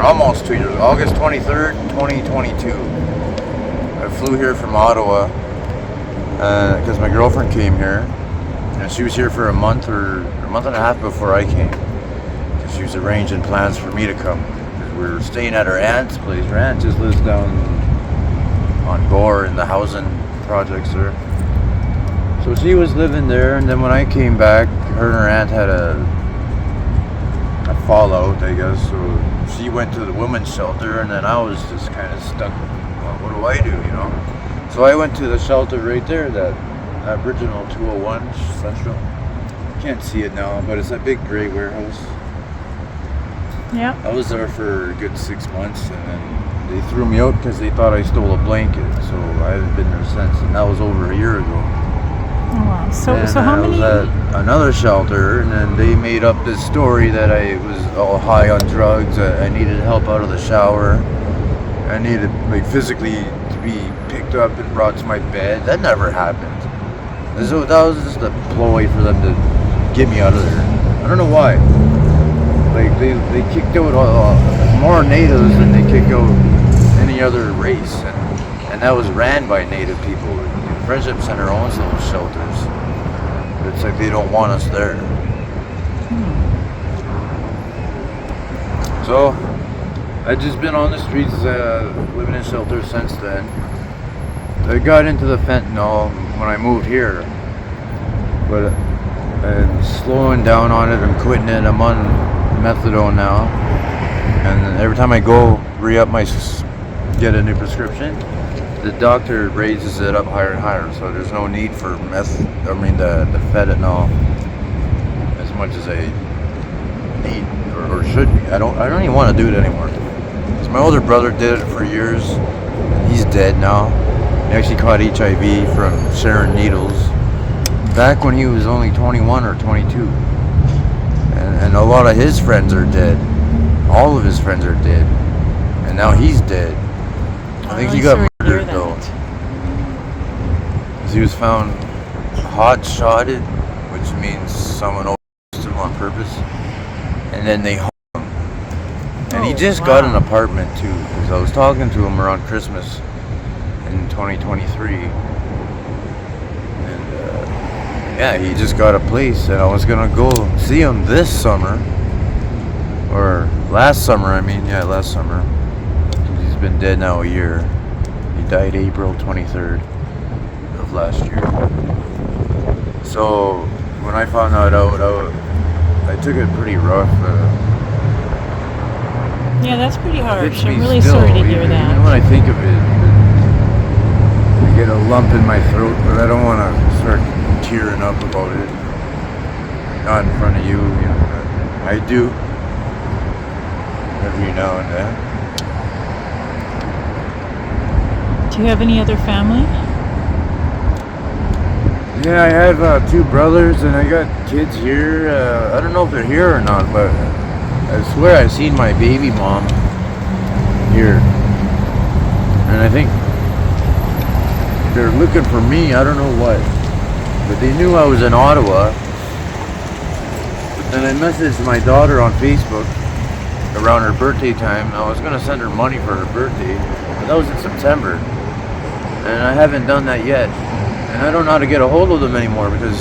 almost 2 years. August 23rd, 2022. I flew here from Ottawa because my girlfriend came here, and she was here for a month and a half before I came. She was arranging plans for me to come. We were staying at her aunt's place. Her aunt just lives down on Gore in the housing projects there. So she was living there, and then when I came back, her and her aunt had a fallout, I guess. So she went to the women's shelter, and then I was just kind of stuck. Well, what do I do, you know? So I went to the shelter right there, that Aboriginal 201 Central. Can't see it now, but it's that big gray warehouse. Yeah. I was there for a good 6 months, and then they threw me out because they thought I stole a blanket. So I haven't been there since, and that was over a year ago. Oh wow. So how many? I was at another shelter, and then they made up this story that I was all high on drugs. I needed help out of the shower. I needed physically to be picked up and brought to my bed. That never happened. So that was just a ploy for them to get me out of there. I don't know why. They kicked out more natives than they kick out any other race, and that was ran by native people. Friendship Center owns those shelters. It's like they don't want us there. So I've just been on the streets, living in shelters since then. I got into the fentanyl when I moved here, but I'm slowing down on it. I'm quitting it. I'm on methadone now, and every time I go re-up get a new prescription, the doctor raises it up higher and higher, so there's no need for the fentanyl as much as I need or should be. I don't even want to do it anymore. Because my older brother did it for years. He's dead now. He actually caught HIV from sharing needles back when he was only 21 or 22. And a lot of his friends are dead. All of his friends are dead. And now he's dead. I think he got murdered though. Because he was found hot-shotted, which means someone overdosed him on purpose. And then they hung him. And he just got an apartment too. Because I was talking to him around Christmas in 2023. Yeah, he just got a place, and I was gonna go see him this summer, or last summer. Last summer. He's been dead now a year. He died April 23rd of last year. So when I found that out, I took it pretty rough. Yeah, that's pretty harsh. I'm really really sorry to hear that. Even when I think of it, I get a lump in my throat, but I don't want to start tearing up about it. Not in front of you, I do every now and then. Do you have any other family? Yeah, I have 2 brothers, and I got kids here. I don't know if they're here or not, but I swear I've seen my baby mom here, and I think they're looking for me. I don't know what. But they knew I was in Ottawa. But then I messaged my daughter on Facebook around her birthday time. I was going to send her money for her birthday, but that was in September. And I haven't done that yet. And I don't know how to get a hold of them anymore because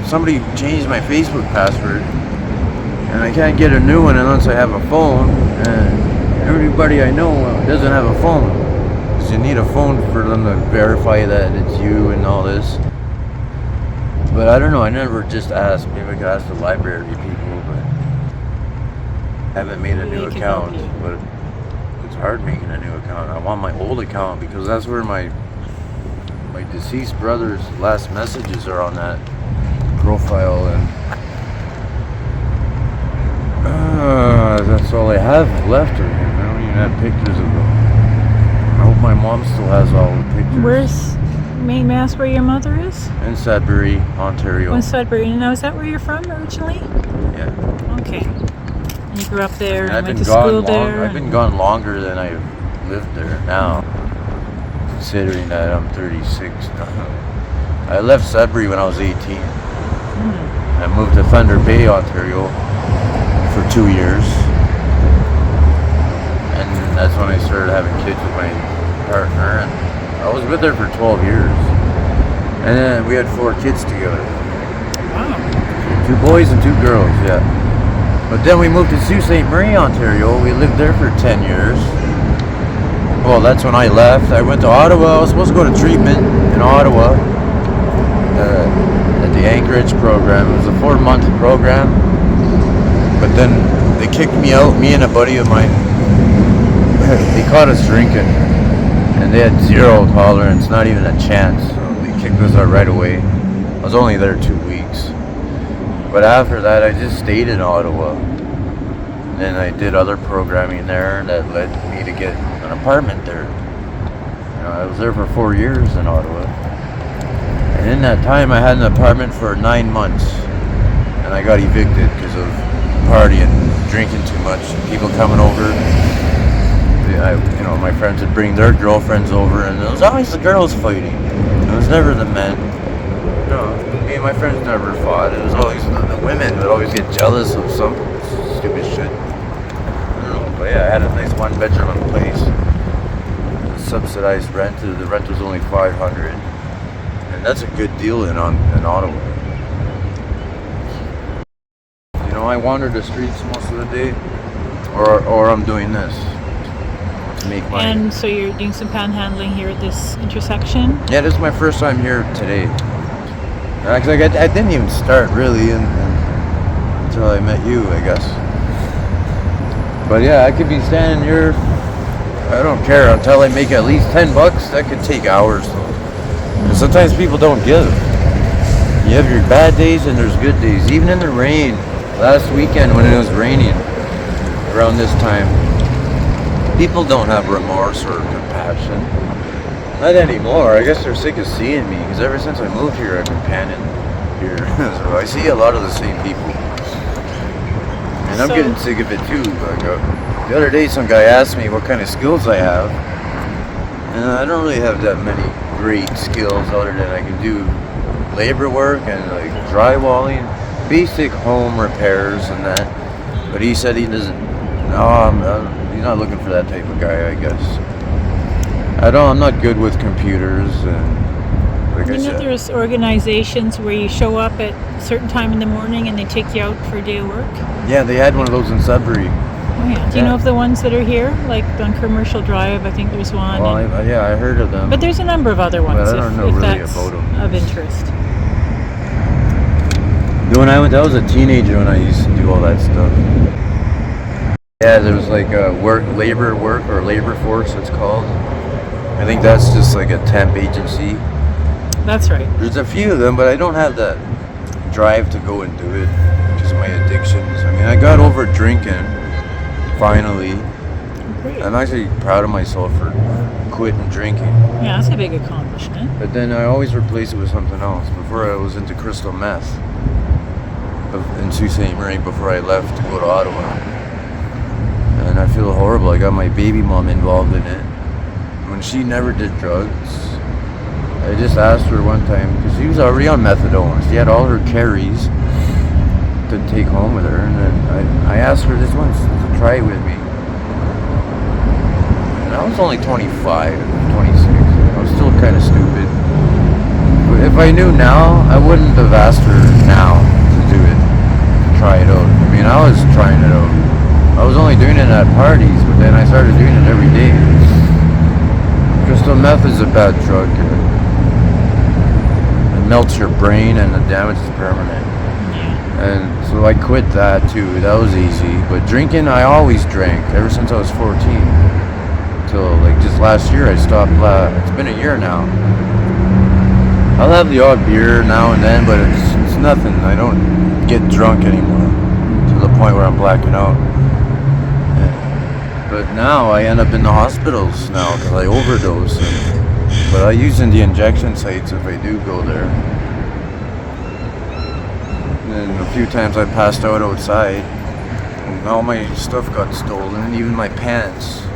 somebody changed my Facebook password. And I can't get a new one unless I have a phone. And everybody I know doesn't have a phone. Because you need a phone for them to verify that it's you and all this. But I don't know, I never just asked. Maybe I could ask the library people, but I haven't made a new account. But it's hard making a new account. I want my old account because that's where my deceased brother's last messages are on that profile, and that's all I have left of him. I don't even have pictures of him. I hope my mom still has all the pictures. May I ask where your mother is? In Sudbury, Ontario. In Sudbury. Now, is that where you're from originally? Yeah. Okay. And you grew up there and went to gone school there? I've been gone longer than I've lived there now, considering that I'm 36 now. I left Sudbury when I was 18. I moved to Thunder Bay, Ontario for 2 years. that's when I started having kids with my partner, and I was with her for 12 years. And then we had 4 kids together. Wow. 2 boys and 2 girls, yeah. But then we moved to Sault Ste. Marie, Ontario. We lived there for 10 years. Well, that's when I left. I went to Ottawa. I was supposed to go to treatment in Ottawa at the Anchorage program. It was a 4-month program. But then they kicked me out, me and a buddy of mine. They caught us drinking. And they had 0 tolerance, not even a chance. So they kicked us out right away. I was only there 2 weeks. But after that, I just stayed in Ottawa. And I did other programming there that led me to get an apartment there. You know, I was there for 4 years in Ottawa. And in that time, I had an apartment for 9 months. And I got evicted because of partying, drinking too much, people coming over. My friends would bring their girlfriends over, and it was always the girls fighting. It was never the men. Me and my friends never fought. It was always the women that always get jealous of some stupid shit. I don't know, but yeah, I had a nice 1-bedroom place. Subsidized rent. The rent was only $500, and that's a good deal in Ottawa. You know, I wander the streets most of the day, or I'm doing this. Make money. And so you're doing some panhandling here at this intersection? Yeah, this is my first time here today. Cause I didn't even start really until I met you, I guess. But yeah, I could be standing here. I don't care until I make at least $10. That could take hours. And sometimes people don't give. You have your bad days and there's good days. Even in the rain. Last weekend when it was raining, around this time. People don't have remorse or compassion. Not anymore. I guess they're sick of seeing me, because ever since I moved here, I've been panning here. So I see a lot of the same people. And I'm getting sick of it too. Like, the other day, some guy asked me what kind of skills I have. And I don't really have that many great skills other than I can do labor work and like drywalling, basic home repairs and that. But he said he doesn't. He's not looking for that type of guy, I guess. I'm not good with computers, and like I said. There's organizations where you show up at a certain time in the morning and they take you out for a day of work? Yeah, they had one of those in Sudbury. Oh yeah. Do you know of the ones that are here? Like on Commercial Drive, I think there's one. Well, I heard of them. But there's a number of other ones, but I don't know really that's about them. of interest. I was a teenager when I used to do all that stuff. Yeah, there was like labor force, it's called. I think that's just like a temp agency. That's right. There's a few of them, but I don't have that drive to go and do it because of my addictions. I mean, I got over drinking, finally. Great. I'm actually proud of myself for quitting drinking. Yeah, that's a big accomplishment. But then I always replace it with something else. Before I was into crystal meth in Sault Ste. Marie before I left to go to Ottawa. And I feel horrible. I got my baby mom involved in it. When she never did drugs, I just asked her one time, because she was already on methadone. She had all her carries to take home with her. And then I asked her this once to try it with me. And I was only 25, 26. I was still kind of stupid. But if I knew now, I wouldn't have asked her now to do it, to try it out. I mean, I was trying it out. I was only doing it at parties, but then I started doing it every day. Crystal meth is a bad drug. It melts your brain and the damage is permanent. Yeah. And so I quit that too. That was easy. But drinking, I always drank ever since I was 14. Till like just last year I stopped. It's been a year now. I'll have the odd beer now and then, but it's nothing. I don't get drunk anymore to the point where I'm blacking out. But now I end up in the hospitals now because I overdose. But I use in the injection sites if I do go there. And a few times I passed out outside. And all my stuff got stolen, even my pants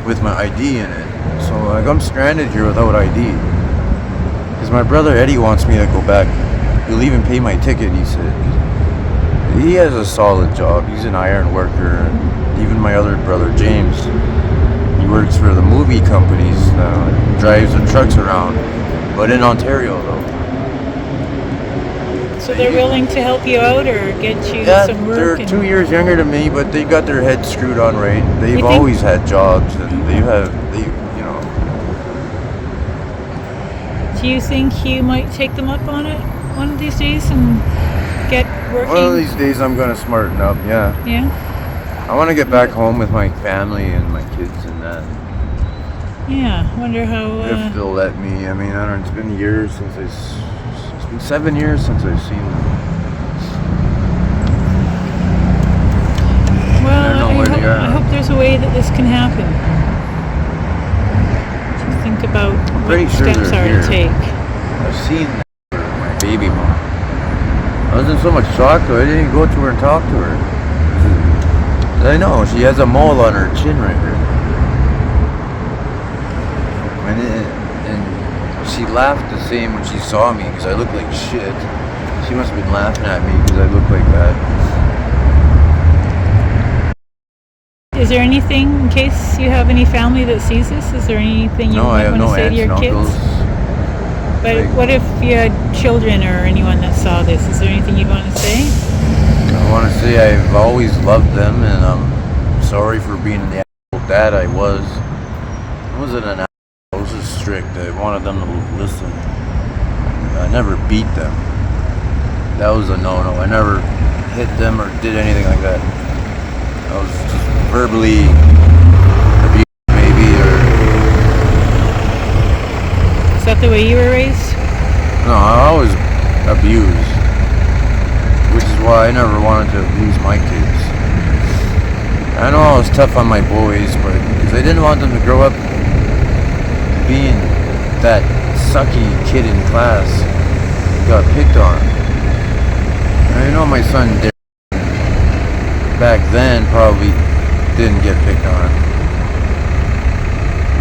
with my ID in it. So like I'm stranded here without ID. Because my brother Eddie wants me to go back. He'll even pay my ticket, he said. He has a solid job. He's an iron worker. Even my other brother, James, works for the movie companies now, drives the trucks around, but in Ontario though. So they're willing to help you out or get you Yeah, some work. they're and- 2 years younger than me, but they got their heads screwed on right. They've think- always had jobs, and they, Do you think you might take them up on it one of these days and get working? one of these days I'm gonna smarten up. Yeah, Yeah. I want to get back home with my family and my kids and that. Yeah. Wonder how. If they'll let me. I mean, I don't know. It's been years since it's been 7 years since I've seen them. Well, I don't know where they are. I hope there's a way that this can happen. Just think about pretty what sure steps they're are here. to take. I've seen my baby mom. I was in so much shock though. I didn't even go to her and talk to her. I know she has a mole on her chin right here, and she laughed the same when she saw me because I looked like shit. She must have been laughing at me because I look like that. Is there anything, in case you have any family that sees this, is there anything you No, I might have want to no say to aunts your and kids? uncles. But Like- what if you had children or anyone that saw this? Is there anything you'd want to say? I want to say I've always loved them, and I'm sorry for being the asshole dad I was. I wasn't an asshole. I was just strict. I wanted them to listen. I never beat them. That was a no-no. I never hit them or did anything like that. I was just verbally abused, maybe, or Is that the way you were raised? no. I was abused, which is why I never wanted to abuse my kids. I know I was tough on my boys, but because I didn't want them to grow up being that sucky kid in class who got picked on. And I know my son Darren back then probably didn't get picked on,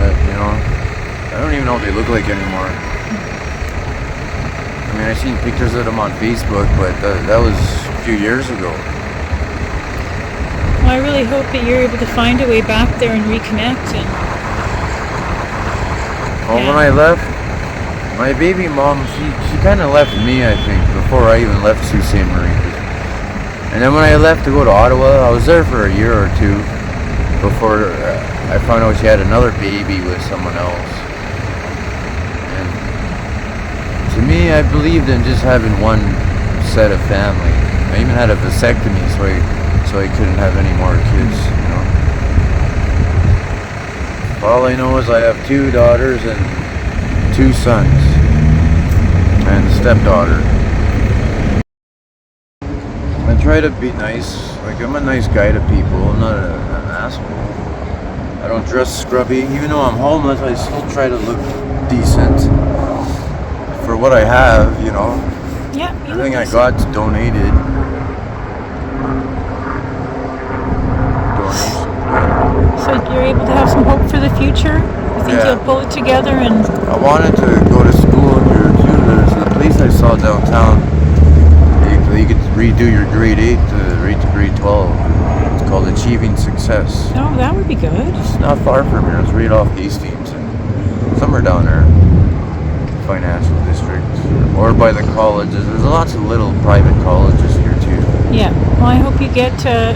but I don't even know what they look like anymore. I mean, I seen pictures of them on Facebook, but that was a few years ago. Well, I really hope that you're able to find a way back there and reconnect. And Well, when I left, my baby mom, she kind of left me, I think, before I even left Sault Ste. Marie. And then when I left to go to Ottawa, I was there for a year or two before I found out she had another baby with someone else. And to me, I believed in just having one set of family. I even had a vasectomy so I couldn't have any more kids, All I know is I have 2 daughters and 2 sons and a stepdaughter. I try to be nice. Like, I'm a nice guy to people. I'm not an asshole. I don't dress scrubby. Even though I'm homeless, I still try to look decent for what I have, yeah, you Everything I look got's donated. Donation. So you're able to have some hope for the future? You think Yeah. you'll pull it together and I wanted to go to school here too. There's a place I saw downtown. You could redo your grade 8 right to grade 12. It's called Achieving Success. oh, that would be good. It's not far from here. It's right off Hastings and somewhere down there. Financial district. Or by the colleges. There's lots of little private colleges here too. Yeah. Well, I hope you get to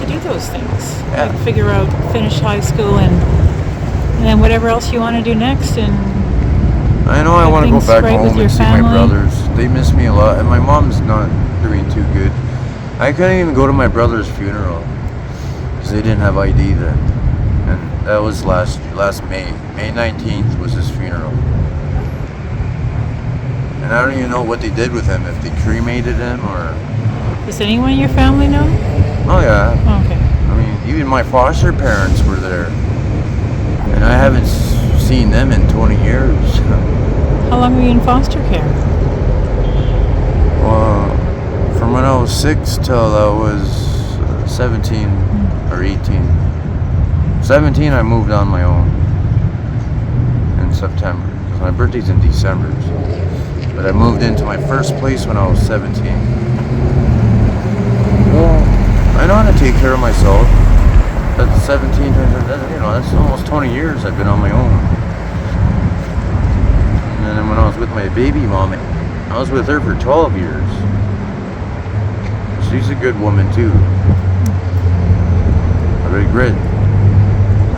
do those things. Yeah. Like figure out, finish high school, and then whatever else you want to do next. And I know I want to go things back right with home your and see my family. brothers. They miss me a lot, and my mom's not doing too good. I couldn't even go to my brother's funeral because they didn't have ID then, and that was last May. May 19th was his funeral, and I don't even know what they did with him. If they cremated him or does anyone in your family know? oh yeah, Oh, okay. I mean even my foster parents were there, and I haven't seen them in 20 years. How long were you in foster care? Well, from when I was 6 till I was 17 or 18. 17, I moved on my own in September. 'Cause my birthday's in December. But I moved into my first place when I was 17. Well, I know how to take care of myself. That's 17, that's almost 20 years I've been on my own. And then when I was with my baby mom, I was with her for 12 years. She's a good woman too. I regret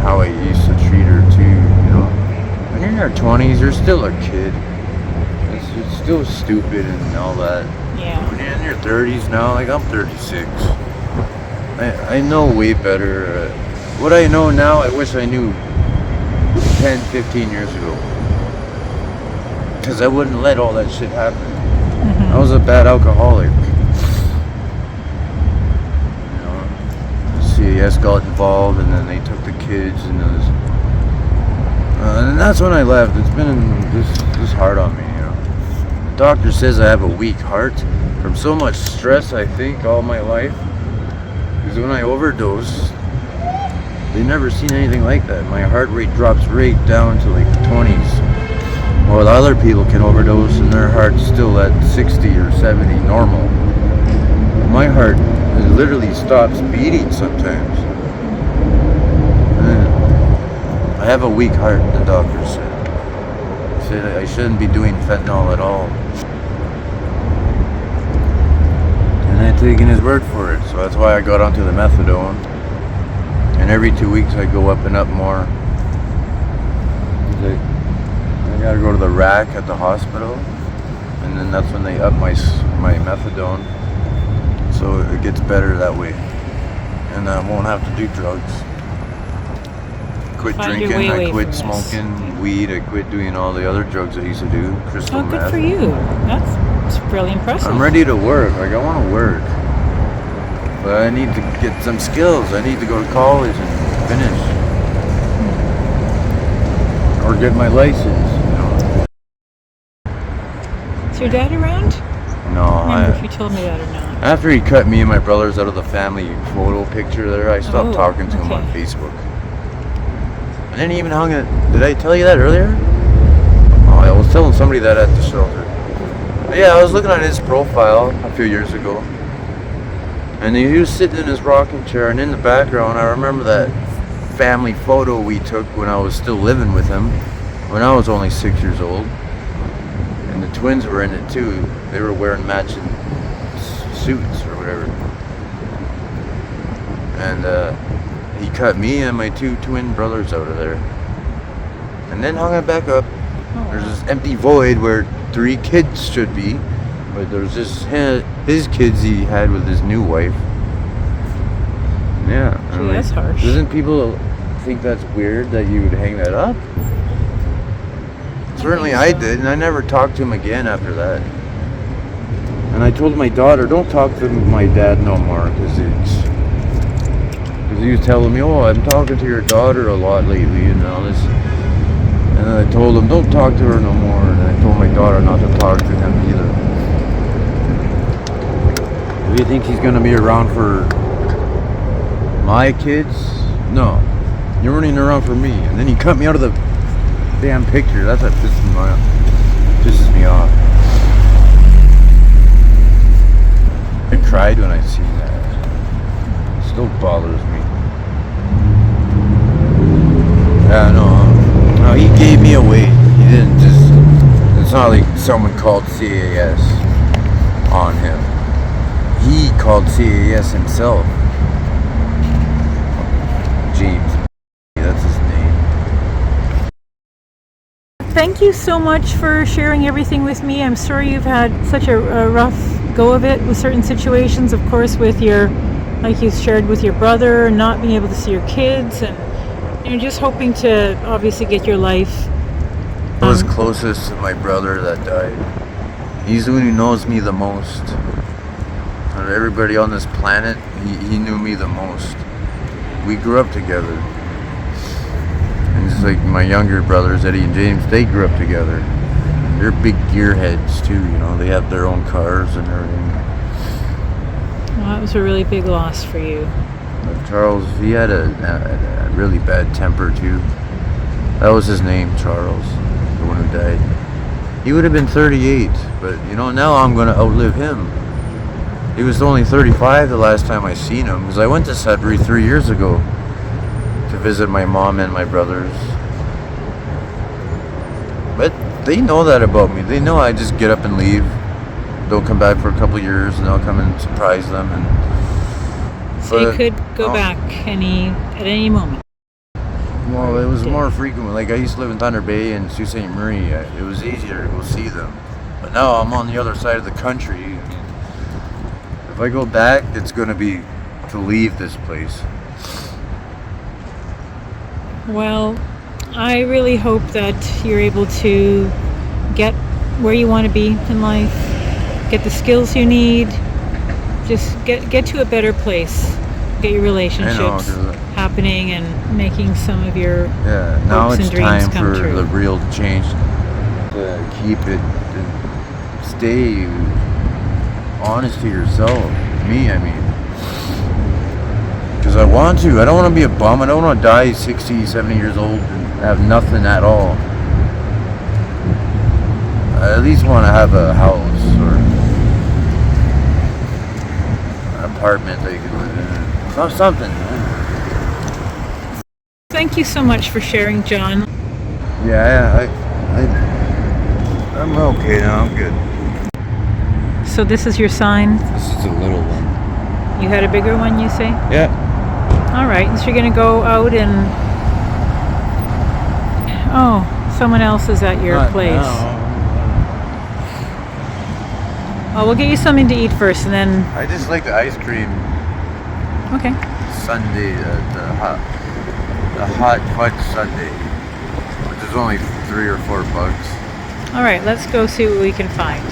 how I used to treat her too, When you're in your 20s, you're still a kid. It's still stupid and all that. Yeah. When you're in your 30s now, like I'm 36. I know way better. What I know now, I wish I knew 10, 15 years ago. Because I wouldn't let all that shit happen. Mm-hmm. I was a bad alcoholic. CAS got involved, and then they took the kids, and and that's when I left. It's been this hard on me, The doctor says I have a weak heart from so much stress, I think, all my life. Because when I overdose, they never seen anything like that. My heart rate drops right down to like the 20s. While other people can overdose and their heart's still at 60 or 70 normal. My heart literally stops beating sometimes. I have a weak heart, the doctor said. He said I shouldn't be doing fentanyl at all. And I'm taking his word for it. So that's why I got onto the methadone. And every 2 weeks I go up and up more. He's like, I gotta go to the rack at the hospital. And then that's when they up my methadone. So it gets better that way. And I won't have to do drugs. Quit drinking, I quit smoking weed, I quit doing all the other drugs I used to do. Crystal meth. Good for you. That's really impressive. I'm ready to work. Like, I want to work. But I need to get some skills. I need to go to college and finish. Or get my license, Is your dad around? No, I remember if you told me that or not. After he cut me and my brothers out of the family photo picture there, I stopped talking to him on Facebook. And then he even hung it. Did I tell you that earlier? Oh, I was telling somebody that at the shelter. But yeah, I was looking at his profile a few years ago. And he was sitting in his rocking chair, and in the background, I remember that family photo we took when I was still living with him, when I was only 6 years old. And the twins were in it too. They were wearing matching suits or whatever. And he cut me and my two twin brothers out of there. And then hung it back up. There's this empty void where 3 kids should be. But there's just his kids he had with his new wife. Yeah. Gee, that's harsh. Doesn't people think that's weird that you would hang that up? Certainly I did, and I never talked to him again after that. And I told my daughter, don't talk to my dad no more, because he was telling me, oh, I'm talking to your daughter a lot lately, and all this. And then I told him, don't talk to her no more, and I told my daughter not to talk to him either. Do you think he's going to be around for my kids? No. You're running around for me. And then he cut me out of the damn picture. That's what pisses me off. I cried when I seen that. It still bothers me. Yeah, no, he gave me away. He didn't just... It's not like someone called CAS on him. He called CAS himself. James. That's his name. Thank you so much for sharing everything with me. I'm sorry you've had such a rough go of it with certain situations, of course, with your, like you shared with your brother, and not being able to see your kids, and you're just hoping to obviously get your life. I was closest to my brother that died. He's the one who knows me the most. Out of everybody on this planet, he knew me the most. We grew up together. And just like my younger brothers, Eddie and James, they grew up together. They're big gearheads too, they have their own cars and everything. Well, that was a really big loss for you. But Charles, he had a really bad temper too. That was his name, Charles, the one who died. He would have been 38, but now I'm going to outlive him. He was only 35 the last time I seen him, because I went to Sudbury 3 years ago. to visit my mom and my brothers. But they know that about me. They know I just get up and leave. They'll come back for a couple years and I'll come and surprise them. And So you could go back at any moment. well, it was more frequent. Like I used to live in Thunder Bay and Sault Ste. Marie. It was easier to go see them. But now I'm on the other side of the country. If I go back, it's going to be to leave this place. Well, I really hope that you're able to get where you want to be in life, get the skills you need, just get to a better place, get your relationships 'cause happening and making some of your now hopes it's and dreams time come for true. the real change. To keep it, to stay honest to yourself. Me, I mean. Because I want to. I don't want to be a bum. I don't want to die 60, 70 years old and have nothing at all. I at least want to have a house or an apartment that you can live in. Something. Thank you so much for sharing, John. Yeah, I'm okay now. I'm good. So this is your sign. This is a little one. You had a bigger one, you say? Yeah. All right, so you're going to go out and... Oh, someone else is at your Not place. now. Oh, we'll get you something to eat first, and then... I just like the ice cream Okay. sundae, the hot fudge sundae, which is only $3 or $4. All right, let's go see what we can find.